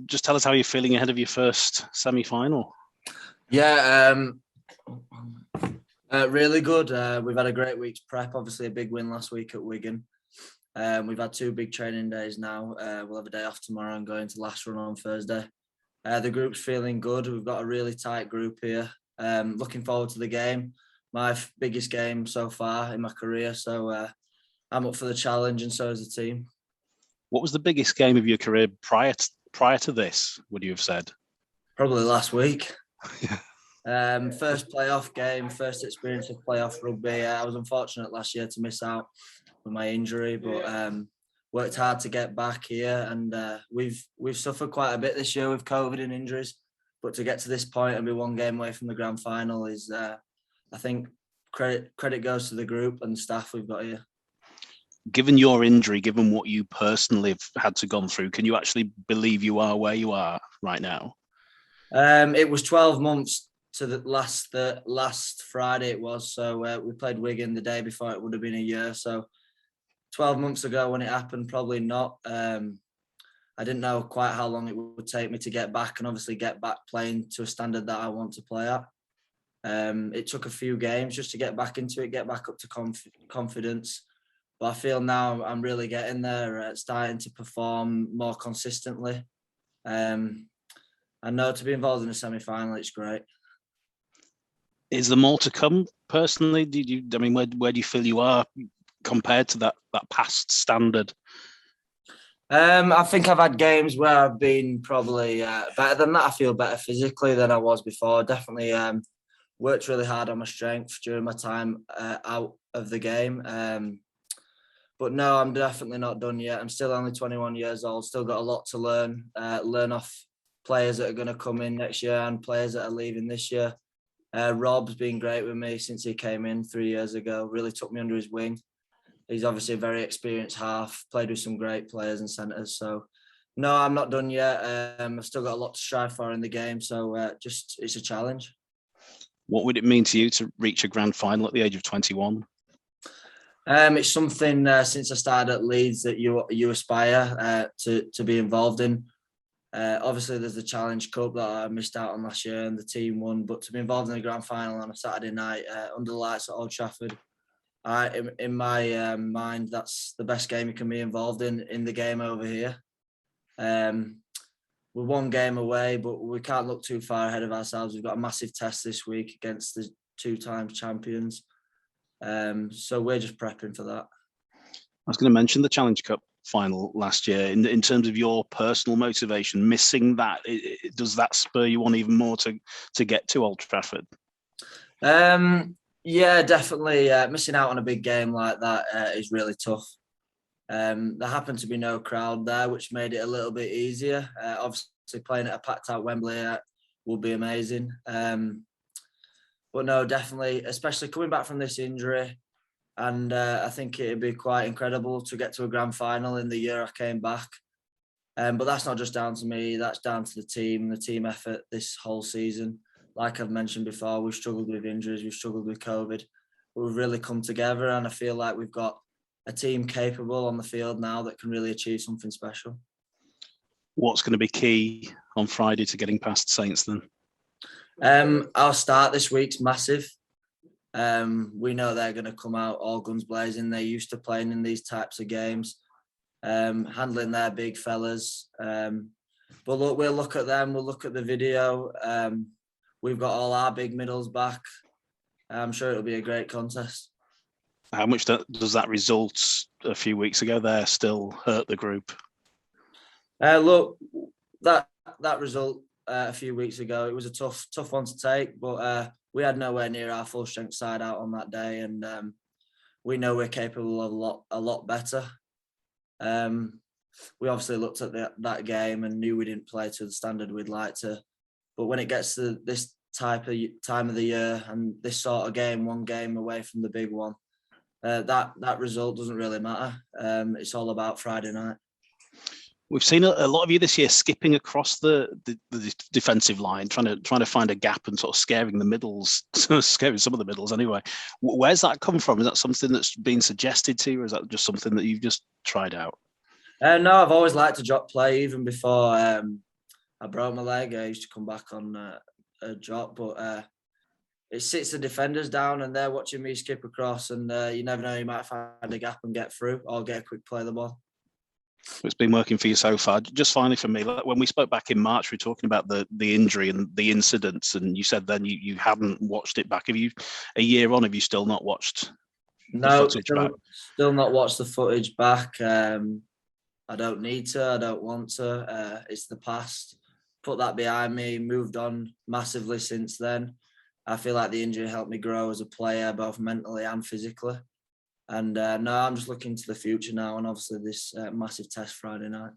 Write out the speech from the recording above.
just tell us how you're feeling ahead of your first semi-final. Yeah, really good. We've had a great week's prep. Obviously, a big win last week at Wigan. We've had 2 big training days now. We'll have a day off tomorrow and go into last run on Thursday. The group's feeling good. We've got a really tight group here. Looking forward to the game. My biggest game so far in my career. So I'm up for the challenge, and so is the team. What was the biggest game of your career prior to this, would you have said? Probably last week. First playoff game, first experience of playoff rugby. I was unfortunate last year to miss out with my injury, but worked hard to get back here, and we've suffered quite a bit this year with COVID and injuries. But to get to this point and be 1 game away from the grand final is, I think, credit goes to the group and the staff we've got here. Given your injury, given what you personally have had to gone through, can you actually believe you are where you are right now? It was 12 months to the last Friday it was. So we played Wigan the day before it would have been a year. So 12 months ago when it happened, probably not. I didn't know quite how long it would take me to get back, and obviously get back playing to a standard that I want to play at. It took a few games just to get back into it, get back up to confidence. But I feel now I'm really getting there, starting to perform more consistently. I know to be involved in a semi-final, it's great. Is there more to come personally? Where do you feel you are compared to that past standard? I think I've had games where I've been probably better than that. I feel better physically than I was before. Definitely worked really hard on my strength during my time out of the game. But no, I'm definitely not done yet. I'm still only 21 years old, still got a lot to learn off players that are going to come in next year and players that are leaving this year. Rob's been great with me since he came in 3 years ago, really took me under his wing. He's obviously a very experienced half, played with some great players and centres. So, no, I'm not done yet. I've still got a lot to strive for in the game. So, it's a challenge. What would it mean to you to reach a grand final at the age of 21? It's something since I started at Leeds that you aspire to be involved in. Obviously, there's the Challenge Cup that I missed out on last year and the team won, but to be involved in the grand final on a Saturday night under the lights at Old Trafford, in my mind, that's the best game you can be involved in the game over here. We're 1 game away, but we can't look too far ahead of ourselves. We've got a massive test this week against the 2-time champions. So we're just prepping for that. I was going to mention the Challenge Cup final last year. In terms of your personal motivation, missing that, does that spur you on even more to get to Old Trafford? Yeah, definitely. Missing out on a big game like that is really tough. There happened to be no crowd there, which made it a little bit easier. Obviously, playing at a packed out Wembley will be amazing. But no, definitely, especially coming back from this injury. And I think it'd be quite incredible to get to a grand final in the year I came back. But that's not just down to me. That's down to the team effort this whole season. Like I've mentioned before, we've struggled with injuries, we've struggled with COVID. But we've really come together, and I feel like we've got a team capable on the field now that can really achieve something special. What's going to be key on Friday to getting past Saints then? Our start this week's massive. We know they're going to come out all guns blazing. They're used to playing in these types of games, handling their big fellas. But look, we'll look at them. We'll look at the video. We've got all our big middles back. I'm sure it'll be a great contest. How much does that result a few weeks ago there still hurt the group? Look, that result a few weeks ago, it was a tough one to take, but we had nowhere near our full strength side out on that day, and we know we're capable of a lot better. We obviously looked at that game and knew we didn't play to the standard we'd like to, but when it gets to this time of the year and this sort of game, 1 game away from the big one, that result doesn't really matter. It's all about Friday night. We've seen a lot of you this year skipping across the defensive line, trying to find a gap and sort of scaring the middles, scaring some of the middles anyway. Where's that come from? Is that something that's been suggested to you, or is that just something that you've just tried out? No, I've always liked to drop play even before I broke my leg. I used to come back on a drop, but it sits the defenders down, and they're watching me skip across, and you never know, you might find a gap and get through, or get a quick play of the ball. It's been working for you so far. Just finally for me, when we spoke back in March, we were talking about the injury and the incidents, and you said then you hadn't watched it back. Have you, a year on, have you still not watched the footage back? Still not watched the footage back. I don't need to. I don't want to. It's the past. Put that behind me. Moved on massively since then. I feel like the injury helped me grow as a player, both mentally and physically. And no, I'm just looking to the future now, and obviously this massive test Friday night.